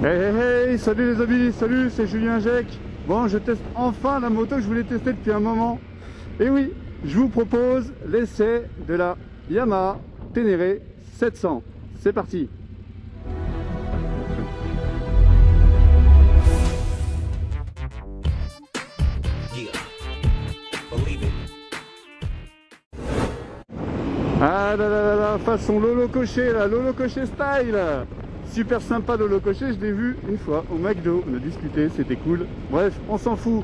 Hey, salut les amis, salut, c'est Julien Jec. Bon, je teste enfin la moto que je voulais tester depuis un moment. Et oui, je vous propose l'essai de la Yamaha Ténéré 700. C'est parti. Ah là là là là, façon Lolo Cocher, la Lolo Cocher style. Super sympa Lolo Cocher, je l'ai vu une fois au McDo, on a discuté, c'était cool. Bref, on s'en fout.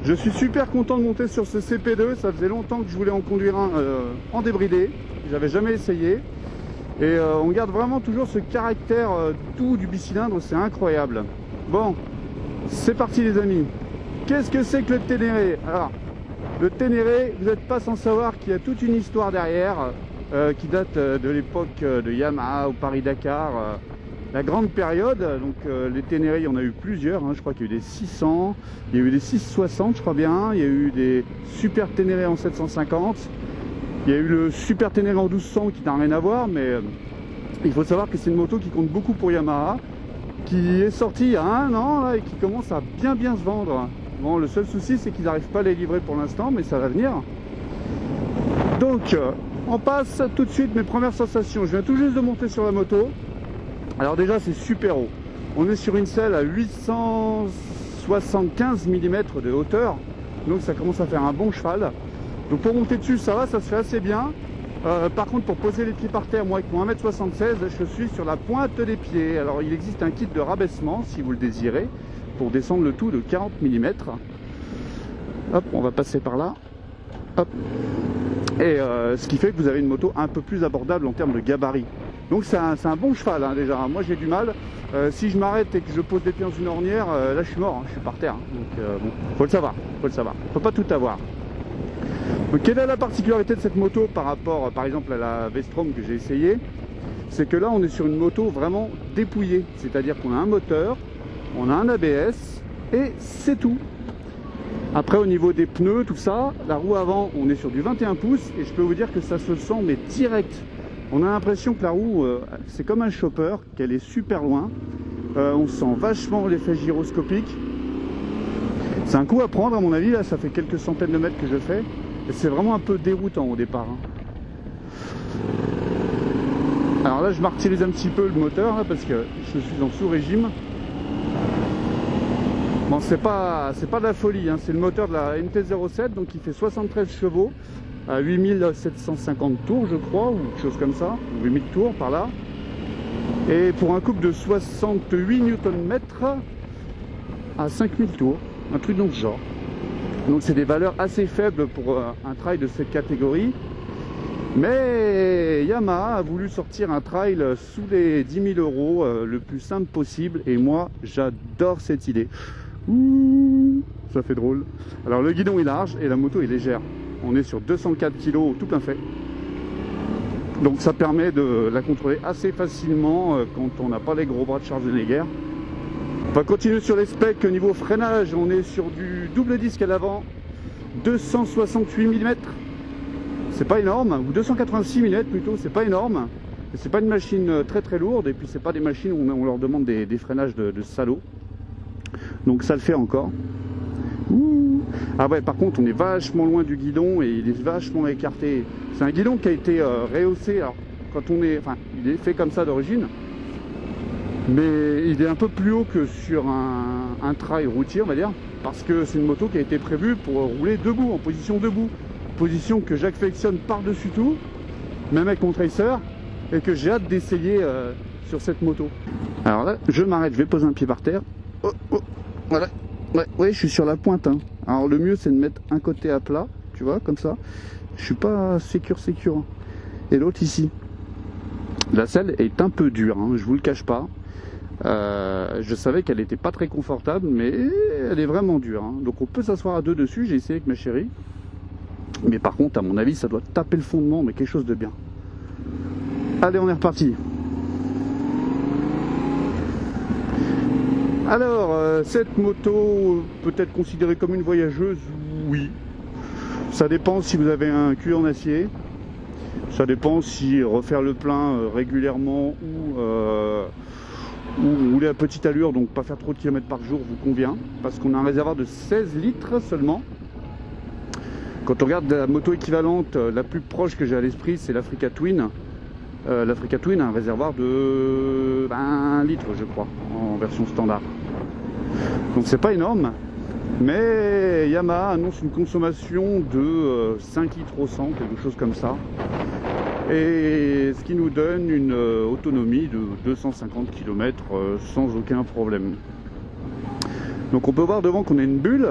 Je suis super content de monter sur ce CP2, ça faisait longtemps que je voulais en conduire un en débridé, j'avais jamais essayé. Et on garde vraiment toujours ce caractère doux du bicylindre, c'est incroyable. Bon, c'est parti les amis. Qu'est-ce que c'est que le Ténéré? Alors, le Ténéré, vous n'êtes pas sans savoir qu'il y a toute une histoire derrière qui date de l'époque de Yamaha au Paris-Dakar. La grande période, donc les Ténéré, il y en a eu plusieurs, hein, je crois qu'il y a eu des 600, il y a eu des 660 je crois bien, il y a eu des Super Ténéré en 750, il y a eu le Super Ténéré en 1200 qui n'a rien à voir, mais il faut savoir que c'est une moto qui compte beaucoup pour Yamaha, qui est sortie il y a un an là, et qui commence à bien se vendre. Bon, le seul souci c'est qu'ils n'arrivent pas à les livrer pour l'instant, mais ça va venir. Donc on passe tout de suite mes premières sensations. Je viens tout juste de monter sur la moto. Alors déjà c'est super haut, on est sur une selle à 875 mm de hauteur, donc ça commence à faire un bon cheval. Donc pour monter dessus ça va, ça se fait assez bien. Par contre pour poser les pieds par terre, moi avec mon 1m76 je suis sur la pointe des pieds. Alors il existe un kit de rabaissement si vous le désirez, pour descendre le tout de 40 mm. Hop, on va passer par là. Hop. Et ce qui fait que vous avez une moto un peu plus abordable en termes de gabarit. Donc c'est un bon cheval hein, déjà. Moi j'ai du mal. Si je m'arrête et que je pose des pieds dans une ornière, là je suis mort, hein, je suis par terre. Donc bon, faut le savoir, faut le savoir. Faut pas tout avoir. Donc quelle est la particularité de cette moto par rapport par exemple à la V-Strom que j'ai essayé? C'est que là on est sur une moto vraiment dépouillée. C'est-à-dire qu'on a un moteur, on a un ABS et c'est tout. Après au niveau des pneus, tout ça, la roue avant on est sur du 21 pouces et je peux vous dire que ça se sent mais direct. On a l'impression que la roue c'est comme un chopper, qu'elle est super loin. On sent vachement l'effet gyroscopique. C'est un coup à prendre à mon avis, là ça fait quelques centaines de mètres que je fais. Et c'est vraiment un peu déroutant au départ. Hein. Alors là je martyrise un petit peu le moteur là, parce que je suis en sous-régime. Bon, c'est pas de la folie, hein. C'est le moteur de la MT-07, donc il fait 73 chevaux à 8750 tours, je crois, ou quelque chose comme ça, 8000 tours par là. Et pour un couple de 68 Nm à 5000 tours, un truc dans ce genre. Donc c'est des valeurs assez faibles pour un trail de cette catégorie. Mais Yamaha a voulu sortir un trail sous les 10 000 € le plus simple possible, et moi j'adore cette idée. Ouh, ça fait drôle. Alors le guidon est large et la moto est légère. On est sur 204 kg tout plein fait. Donc ça permet de la contrôler assez facilement quand on n'a pas les gros bras de Schwarzenegger. On va continuer sur les specs. Niveau freinage, on est sur du double disque à l'avant, 268 mm. C'est pas énorme, ou 286 mm plutôt, c'est pas énorme. C'est pas une machine très lourde, et puis c'est pas des machines où on leur demande des freinages de salaud. Donc ça le fait encore. Ouh. Ah ouais, par contre on est vachement loin du guidon et il est vachement écarté. C'est un guidon qui a été rehaussé. Alors quand on est, enfin il est fait comme ça d'origine, mais il est un peu plus haut que sur un trail routier on va dire, parce que c'est une moto qui a été prévue pour rouler debout, en position debout, position que j'affectionne par-dessus tout, même avec mon tracer, et que j'ai hâte d'essayer sur cette moto. Alors là je m'arrête, je vais poser un pied par terre. Oh, oh, voilà. Ouais, je suis sur la pointe. Hein. Alors le mieux c'est de mettre un côté à plat, tu vois, comme ça. Je suis pas sécure. Et l'autre ici. La selle est un peu dure, hein, je vous le cache pas. Je savais qu'elle était pas très confortable, mais elle est vraiment dure. Hein. Donc on peut s'asseoir à deux dessus, j'ai essayé avec ma chérie. Mais par contre, à mon avis, ça doit taper le fondement, mais quelque chose de bien. Allez, on est reparti. Alors, cette moto peut être considérée comme une voyageuse, oui. Ça dépend si vous avez un cul en acier. Ça dépend si refaire le plein régulièrement ou rouler à petite allure, donc pas faire trop de kilomètres par jour vous convient, parce qu'on a un réservoir de 16 litres seulement. Quand on regarde la moto équivalente, la plus proche que j'ai à l'esprit, c'est l'Africa Twin. L'Africa Twin a un réservoir de 1 litre, je crois, en version standard. Donc c'est pas énorme, mais Yamaha annonce une consommation de 5 litres au 100, quelque chose comme ça. Et ce qui nous donne une autonomie de 250 km sans aucun problème. Donc on peut voir devant qu'on a une bulle.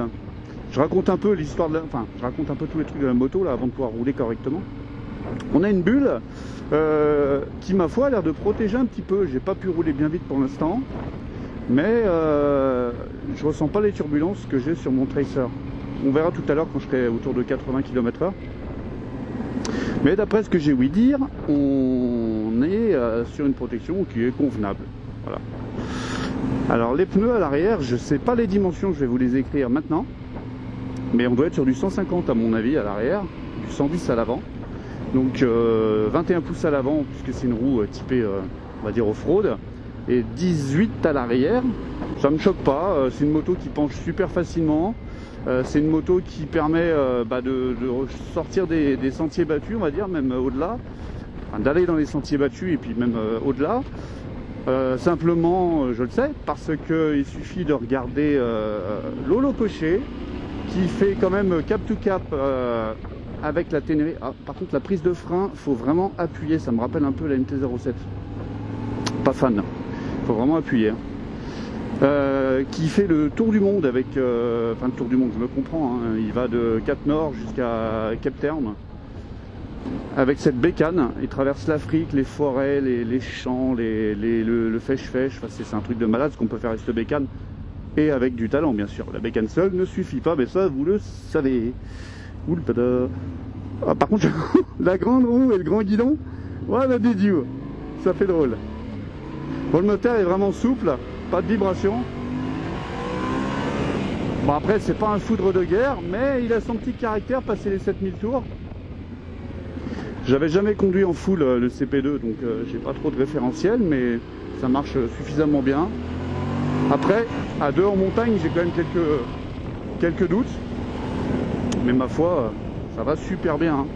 Je raconte un peu l'histoire de la... Enfin, je raconte un peu tous les trucs de la moto là avant de pouvoir rouler correctement. On a une bulle qui, ma foi, a l'air de protéger un petit peu. J'ai pas pu rouler bien vite pour l'instant, mais je ressens pas les turbulences que j'ai sur mon Tracer. On verra tout à l'heure quand je serai autour de 80 km/h. Mais d'après ce que j'ai ouï dire, on est sur une protection qui est convenable. Voilà. Alors les pneus à l'arrière, je sais pas les dimensions, je vais vous les écrire maintenant. Mais on doit être sur du 150 à mon avis à l'arrière, du 110 à l'avant. Donc 21 pouces à l'avant, puisque c'est une roue typée, on va dire off-road. Et 18 à l'arrière. Ça me choque pas, c'est une moto qui penche super facilement. C'est une moto qui permet de sortir des sentiers battus, on va dire, même au-delà. Enfin, d'aller dans les sentiers battus et puis même au-delà. Simplement, je le sais, parce qu'il suffit de regarder Lolo Cocher, qui fait quand même cap to cap avec la Ténéré. Ah, par contre, la prise de frein, faut vraiment appuyer. Ça me rappelle un peu la MT-07. Pas fan. Faut vraiment appuyer. Qui fait le tour du monde avec... Enfin, le tour du monde, je me comprends. Hein, il va de Cap Nord jusqu'à Cap Terme. Avec cette bécane, il traverse l'Afrique, les forêts, les champs, le fèche-fèche. Enfin, c'est un truc de malade ce qu'on peut faire avec cette bécane. Et avec du talent, bien sûr. La bécane seule ne suffit pas, mais ça, vous le savez. Oulpada. Ah, par contre, la grande roue et le grand guidon, voilà des dieux. Ça fait drôle. Bon, le moteur est vraiment souple, pas de vibration. Bon, après, c'est pas un foudre de guerre, mais il a son petit caractère, passer les 7000 tours. J'avais jamais conduit en full le CP2, donc j'ai pas trop de référentiel, mais ça marche suffisamment bien. Après, à 2 en montagne, j'ai quand même quelques doutes. Mais ma foi, ça va super bien.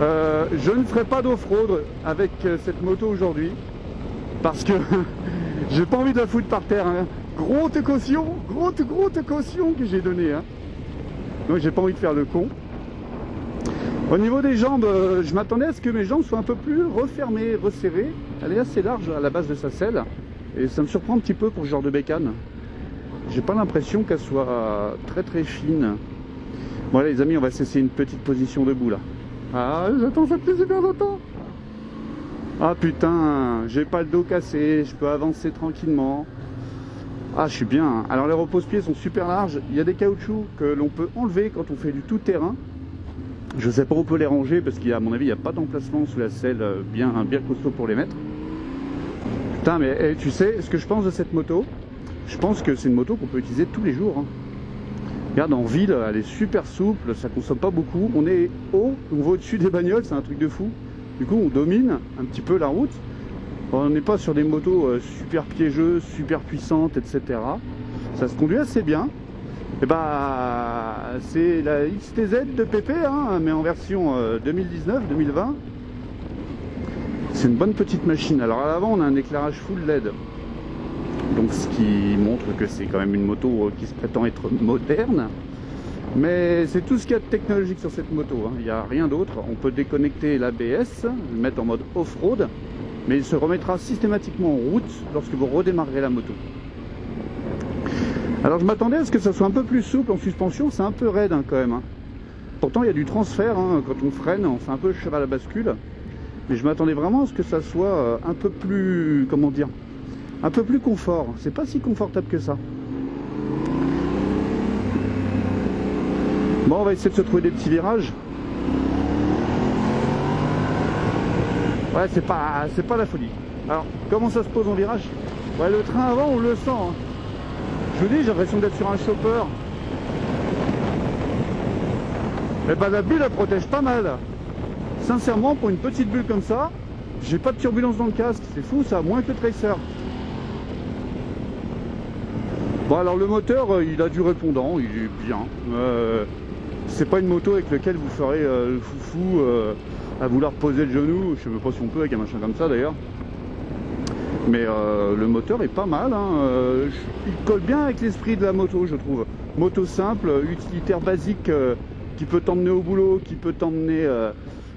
Je ne ferai pas d'off-road avec cette moto aujourd'hui. Parce que j'ai pas envie de la foutre par terre. Hein. Grosse caution que j'ai donnée. Hein. Donc j'ai pas envie de faire le con. Au niveau des jambes, je m'attendais à ce que mes jambes soient un peu plus refermées, resserrées. Elle est assez large à la base de sa selle. Et ça me surprend un petit peu pour ce genre de bécane. J'ai pas l'impression qu'elle soit très fine. Bon allez les amis, on va s'essayer une petite position debout là. Ah, j'attends ça depuis super longtemps. Ah putain, j'ai pas le dos cassé, je peux avancer tranquillement. Ah, je suis bien. Alors les repose-pieds sont super larges. Il y a des caoutchoucs que l'on peut enlever quand on fait du tout-terrain. Je sais pas où on peut les ranger parce qu'à mon avis, il n'y a pas d'emplacement sous la selle bien costaud pour les mettre. Putain, mais tu sais ce que je pense de cette moto? Je pense que c'est une moto qu'on peut utiliser tous les jours. Hein. Regarde, en ville, elle est super souple, ça consomme pas beaucoup. On est haut, on va au-dessus des bagnoles, c'est un truc de fou. Du coup, on domine un petit peu la route. On n'est pas sur des motos super piégeuses, super puissantes, etc. Ça se conduit assez bien. Et bah, c'est la XTZ de PP, hein, mais en version 2019-2020. C'est une bonne petite machine. Alors à l'avant, on a un éclairage full LED. Donc ce qui montre que c'est quand même une moto qui se prétend être moderne. Mais c'est tout ce qu'il y a de technologique sur cette moto. Hein. Il n'y a rien d'autre. On peut déconnecter l'ABS, le mettre en mode off-road. Mais il se remettra systématiquement en route lorsque vous redémarrerez la moto. Alors je m'attendais à ce que ça soit un peu plus souple en suspension. C'est un peu raide hein, quand même. Hein. Pourtant il y a du transfert. Hein. Quand on freine, on fait un peu cheval à bascule. Mais je m'attendais vraiment à ce que ça soit un peu plus... Comment dire ? Un peu plus confort. C'est pas si confortable que ça. Bon, on va essayer de se trouver des petits virages. Ouais, c'est pas la folie. Alors, comment ça se pose en virage? Ouais, le train avant, on le sent. Hein. Je vous dis, j'ai l'impression d'être sur un chopper. Et bah la bulle, elle protège pas mal. Sincèrement, pour une petite bulle comme ça, j'ai pas de turbulence dans le casque. C'est fou, ça, moins que le Tracer. Bon alors le moteur il a du répondant, il est bien. C'est pas une moto avec laquelle vous ferez le foufou à vouloir poser le genou. Je sais même pas si on peut avec un machin comme ça d'ailleurs. Mais le moteur est pas mal, hein. Il colle bien avec l'esprit de la moto, je trouve. Moto simple, utilitaire basique, qui peut t'emmener au boulot, qui peut t'emmener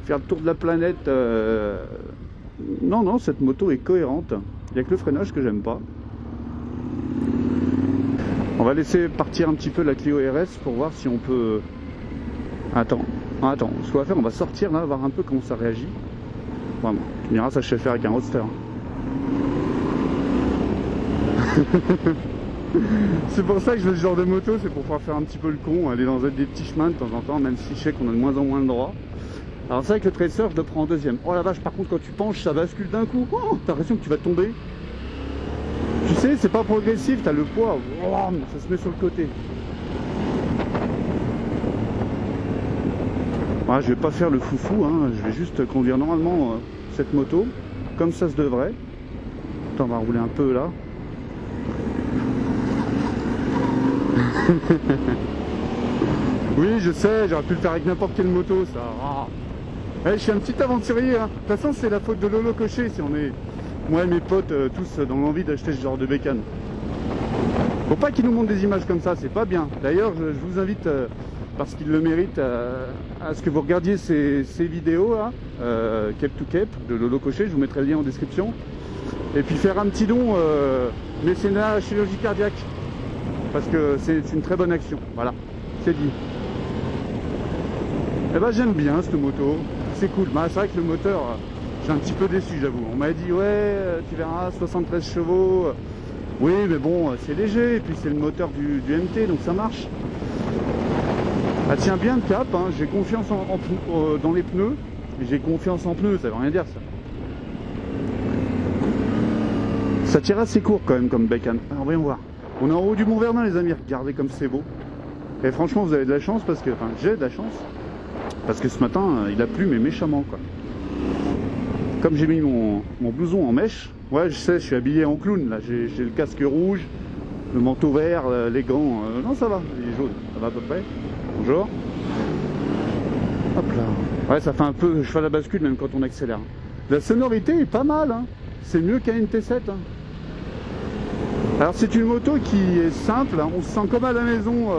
faire le tour de la planète. Non, cette moto est cohérente. Il n'y a que le freinage que j'aime pas. On va laisser partir un petit peu la Clio RS pour voir si on peut... Attends, ce qu'on va faire, on va sortir là, voir un peu comment ça réagit. Vraiment, tu me diras, ça je sais faire avec un roadster. C'est pour ça que je veux ce genre de moto, c'est pour pouvoir faire un petit peu le con, aller dans des petits chemins de temps en temps, même si je sais qu'on a de moins en moins de droits. Alors c'est vrai que le tracer, je le prends en deuxième. Oh la vache, par contre quand tu penches, ça bascule d'un coup. Oh, t'as l'impression que tu vas tomber. Tu sais, c'est pas progressif, t'as le poids, oh, ça se met sur le côté. Ouais, je vais pas faire le foufou, hein. Je vais juste conduire normalement cette moto, comme ça se devrait. Attends, on va rouler un peu là. Oui, je sais, j'aurais pu le faire avec n'importe quelle moto, ça. Je suis un petit aventurier, hein. De toute façon, c'est la faute de Lolo Cocher si on est, moi et mes potes, tous dans l'envie d'acheter ce genre de bécane. Faut pas qu'ils nous montrent des images comme ça, c'est pas bien. D'ailleurs, je vous invite, parce qu'ils le méritent, à ce que vous regardiez ces vidéos là, Cape to Cape de Lolo Cocher, je vous mettrai le lien en description. Et puis faire un petit don mécénat à chirurgie cardiaque. Parce que c'est une très bonne action, voilà, c'est dit. Eh ben j'aime bien cette moto, c'est cool. Bah, c'est vrai que le moteur, j'ai un petit peu déçu, j'avoue. On m'a dit ouais, tu verras, 73 chevaux. Oui, mais bon, c'est léger, et puis c'est le moteur du MT, donc ça marche. Elle tient bien le cap, hein. J'ai confiance dans les pneus, j'ai confiance en pneus, ça veut rien dire ça. Ça tire assez court quand même comme bécane. Alors voyons voir. On est en haut du Mont Verdun les amis, regardez comme c'est beau. Et franchement vous avez de la chance parce que, enfin j'ai de la chance. Parce que ce matin il a plu mais méchamment quoi. Comme j'ai mis mon blouson en mèche, ouais je sais, je suis habillé en clown là, j'ai le casque rouge, le manteau vert, les gants, non ça va, il est jaune, ça va à peu près. Bonjour. Hop là. Ouais ça fait un peu cheval à bascule même quand on accélère. La sonorité est pas mal, hein. C'est mieux qu'un NT7. Hein. Alors c'est une moto qui est simple, hein. On se sent comme à la maison,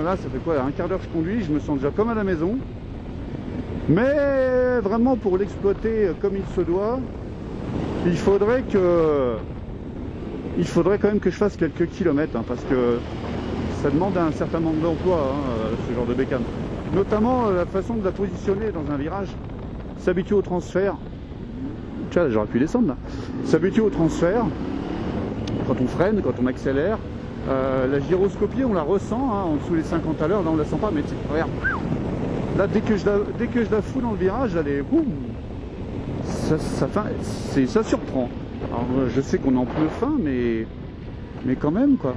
là ça fait quoi, un quart d'heure que je conduis, je me sens déjà comme à la maison. Mais vraiment pour l'exploiter comme il se doit, il faudrait quand même que je fasse quelques kilomètres, hein, parce que ça demande un certain manque d'emploi, hein, ce genre de bécane. Notamment la façon de la positionner dans un virage, s'habituer au transfert. Tiens, j'aurais pu descendre là. S'habituer au transfert, quand on freine, quand on accélère. La gyroscopie, on la ressent, hein, en dessous des 50 à l'heure, là on la sent pas, mais regarde. Là, dès que je la fous dans le virage, elle est boum, ça surprend. Alors, je sais qu'on est en pneu fin, mais quand même, quoi.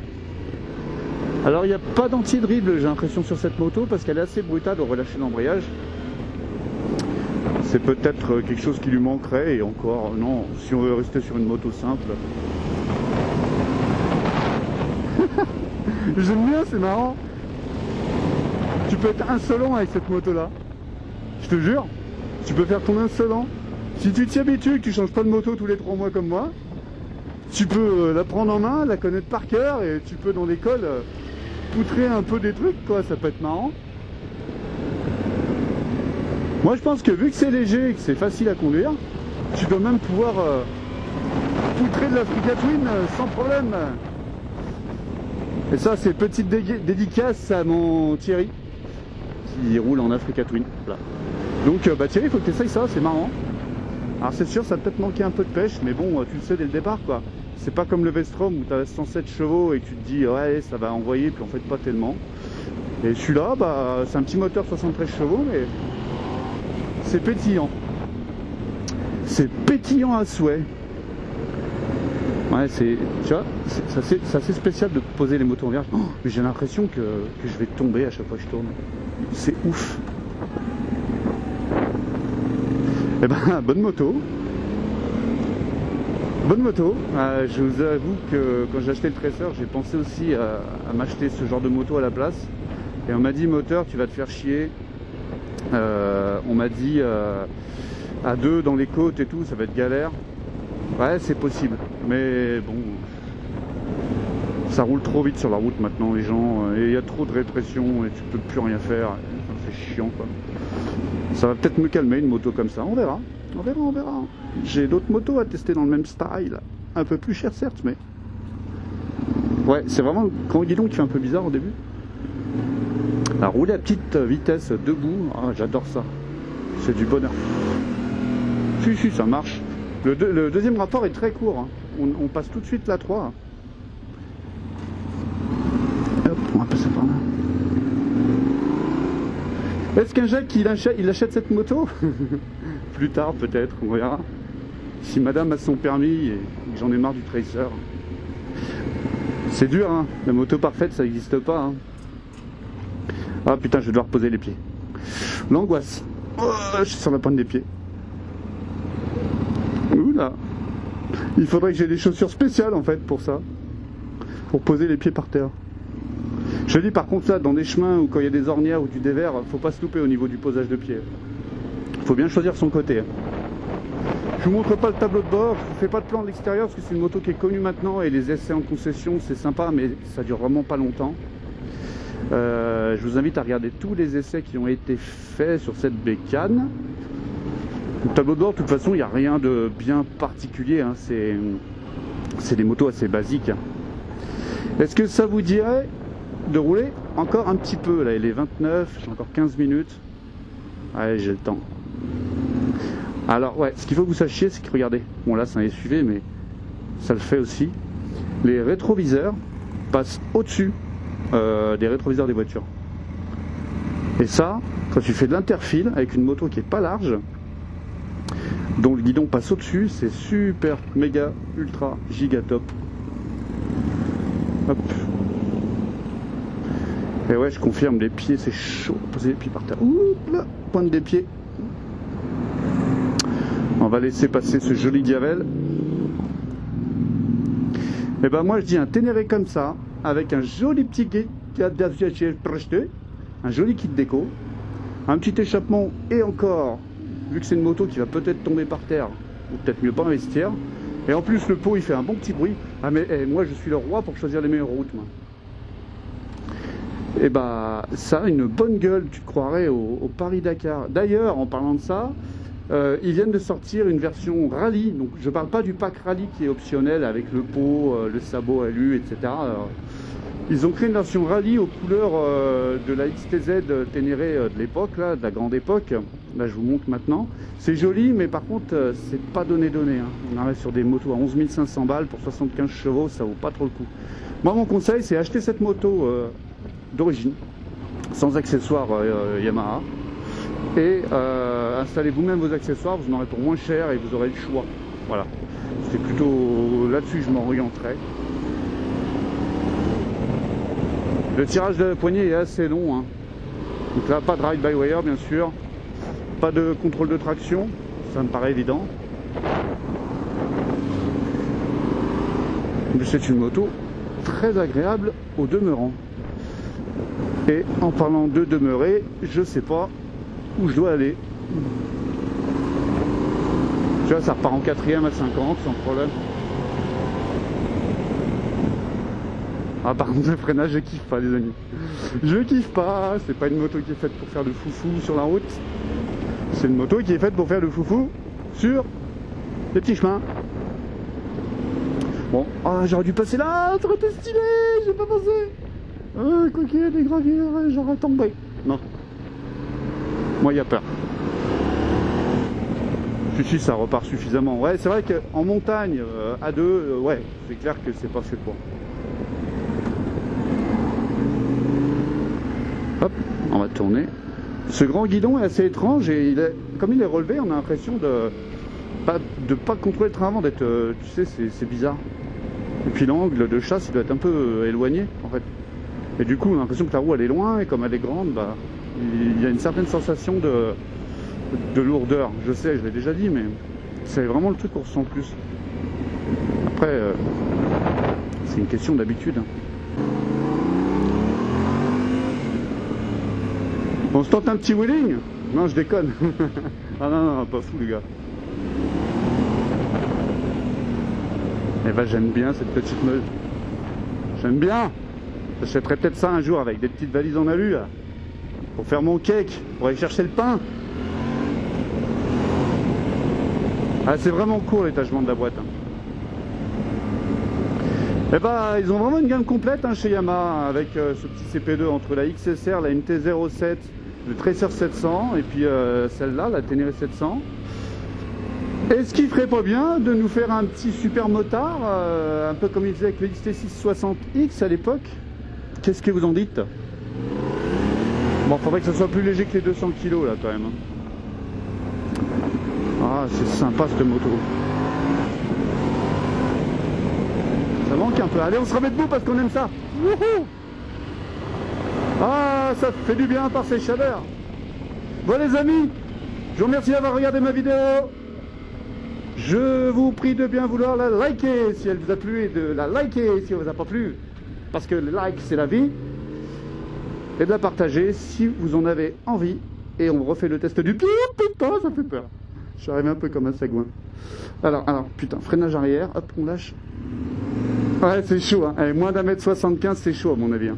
Alors, il n'y a pas d'anti-dribble, j'ai l'impression, sur cette moto, parce qu'elle est assez brutale au relâcher l'embrayage. C'est peut-être quelque chose qui lui manquerait, et encore, non, si on veut rester sur une moto simple. J'aime bien, c'est marrant. Tu peux être insolent avec cette moto là, je te jure, tu peux faire ton insolent. Si tu t'y habitues, que tu changes pas de moto tous les 3 mois comme moi, tu peux la prendre en main, la connaître par cœur et tu peux dans l'école poutrer un peu des trucs quoi, ça peut être marrant. Moi je pense que vu que c'est léger et que c'est facile à conduire, tu dois même pouvoir poutrer de l'Africa Twin sans problème. Et ça c'est petite dédicace à mon Thierry qui roule en Africa Twin. Voilà. Donc bah Thierry, il faut que tu essayes ça, c'est marrant. Alors c'est sûr, ça va peut-être manquer un peu de pêche, mais bon, tu le sais dès le départ quoi. C'est pas comme le Vestrom où tu as 107 chevaux et que tu te dis ouais ça va envoyer, puis en fait pas tellement. Et celui-là, bah c'est un petit moteur 73 chevaux, mais c'est pétillant. C'est pétillant à souhait. Ouais, c'est, tu vois, c'est assez spécial de poser les motos en virage. Oh, mais j'ai l'impression que je vais tomber à chaque fois que je tourne. C'est ouf. Eh ben, bonne moto. Bonne moto. Je vous avoue que quand j'ai acheté le Tracer, j'ai pensé aussi à m'acheter ce genre de moto à la place. Et on m'a dit, moteur, tu vas te faire chier. On m'a dit à deux dans les côtes et tout, ça va être galère. Ouais, c'est possible. Mais bon, ça roule trop vite sur la route maintenant, les gens. Et il y a trop de répression et tu peux plus rien faire. C'est chiant, quoi. Ça va peut-être me calmer une moto comme ça. On verra. On verra, on verra. J'ai d'autres motos à tester dans le même style. Un peu plus cher, certes, mais... Ouais, c'est vraiment le grand guidon qui fait un peu bizarre au début. À rouler à petite vitesse debout, ah, j'adore ça. C'est du bonheur. Si, ça marche. Le deuxième rapport est très court. Hein. On passe tout de suite la 3. Hop, on va passer par là. Est-ce qu'un Jacques il achète cette moto? Plus tard peut-être, on verra. Si madame a son permis et que j'en ai marre du Tracer. C'est dur, hein. La moto parfaite ça n'existe pas. Hein. Ah putain, je vais devoir poser les pieds. L'angoisse. Oh, je suis sur la pointe des pieds. Oula. Il faudrait que j'ai des chaussures spéciales en fait pour ça. Pour poser les pieds par terre. Je dis par contre ça, dans des chemins où quand il y a des ornières ou du dévers, faut pas se louper au niveau du posage de pied. Faut bien choisir son côté. Je vous montre pas le tableau de bord, je fais pas de plan de l'extérieur parce que c'est une moto qui est connue maintenant et les essais en concession c'est sympa mais ça dure vraiment pas longtemps. Je vous invite à regarder tous les essais qui ont été faits sur cette bécane. Le tableau de bord, de toute façon, il n'y a rien de bien particulier. Hein. C'est des motos assez basiques. Hein. Est-ce que ça vous dirait de rouler encore un petit peu? Là, il est 29, j'ai encore 15 minutes. Allez, j'ai le temps. Alors, ouais, ce qu'il faut que vous sachiez, c'est que, regardez, bon là, c'est un SUV, mais ça le fait aussi. Les rétroviseurs passent au-dessus des rétroviseurs des voitures. Et ça, quand tu fais de l'interfile avec une moto qui est pas large, dont le guidon passe au-dessus, c'est super, méga, ultra, giga top. Hop. Et ouais, je confirme, les pieds, c'est chaud. Poser les pieds par terre. Oups là, pointe des pieds. On va laisser passer ce joli Diavel. Et ben moi, je dis un Ténéré comme ça, avec un joli petit un joli kit déco, un petit échappement et encore, vu que c'est une moto qui va peut-être tomber par terre, ou peut-être mieux pas investir. Et en plus le pot il fait un bon petit bruit. Ah mais moi je suis le roi pour choisir les meilleures routes moi. Et bah ça a une bonne gueule, tu te croirais au Paris-Dakar. D'ailleurs en parlant de ça, ils viennent de sortir une version rallye. Donc je parle pas du pack rallye qui est optionnel avec le pot, le sabot alu, etc. Ils ont créé une version rallye aux couleurs de la XTZ Ténéré de l'époque, là, de la grande époque. Là, je vous montre maintenant. C'est joli, mais par contre, c'est pas donné. Hein. On arrive sur des motos à 11 500 balles pour 75 chevaux, ça vaut pas trop le coup. Moi, mon conseil, c'est acheter cette moto d'origine, sans accessoires Yamaha, et installez vous-même vos accessoires, vous en aurez pour moins cher et vous aurez le choix. Voilà. C'est plutôt là-dessus que je m'orienterai. Le tirage de la poignée est assez long, hein. Donc là, pas de ride-by-wire bien sûr, pas de contrôle de traction, ça me paraît évident. Mais c'est une moto très agréable au demeurant. Et en parlant de demeurer, je sais pas où je dois aller. Tu vois, ça repart en 4ème à 50 sans problème. Ah par contre le freinage je kiffe pas les amis. Je kiffe pas, c'est pas une moto qui est faite pour faire de foufou sur la route. C'est une moto qui est faite pour faire de foufou sur les petits chemins. Bon, ah j'aurais dû passer là, ça aurait été stylé, j'ai pas pensé. Quoi qu'il y ait des gravures, j'aurais tombé. Non. Moi il y a peur. Si ça repart suffisamment. Ouais c'est vrai qu'en montagne, à deux, ouais, c'est clair que c'est pas fait pour. Hop, on va tourner. Ce grand guidon est assez étrange et comme il est relevé, on a l'impression de pas contrôler le train avant, d'être, tu sais, c'est bizarre. Et puis l'angle de chasse, il doit être un peu éloigné en fait. Et du coup, on a l'impression que la roue elle est loin et comme elle est grande, bah, il y a une certaine sensation de lourdeur. Je sais, je l'ai déjà dit, mais c'est vraiment le truc qu'on ressent le plus. Après, c'est une question d'habitude. Hein. On se tente un petit wheeling? Non, je déconne. Ah non, non, pas fou les gars. Eh ben j'aime bien cette petite meule. J'aime bien. J'achèterai peut-être ça un jour avec des petites valises en alu là. Pour faire mon cake, pour aller chercher le pain. Ah, c'est vraiment court l'étagement de la boîte. Hein. Eh ben, ils ont vraiment une gamme complète hein, chez Yamaha avec ce petit CP2 entre la XSR, la MT-07, le Tracer 700 et puis celle-là, la Ténéré 700. Est-ce qu'il ferait pas bien de nous faire un petit super motard, un peu comme ils faisaient avec le XT660X à l'époque? Qu'est-ce que vous en dites? Bon, faudrait que ce soit plus léger que les 200 kg là quand même. Ah, c'est sympa cette moto. Ça manque un peu. Allez, on se remet debout parce qu'on aime ça. Wouhou! Ah, ça fait du bien par ces chaleurs. Bon les amis, je vous remercie d'avoir regardé ma vidéo. Je vous prie de bien vouloir la liker si elle vous a plu et de la liker si elle vous a pas plu. Parce que le like c'est la vie. Et de la partager si vous en avez envie. Et on refait le test du pied. Putain, ça fait peur. Je suis arrivé un peu comme un sagouin. Alors, putain, freinage arrière, hop, on lâche. Ouais, c'est chaud, hein. Allez, moins d'1m75, c'est chaud à mon avis. Hein.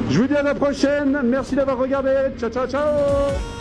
Je vous dis à la prochaine. Merci d'avoir regardé. Ciao, ciao, ciao.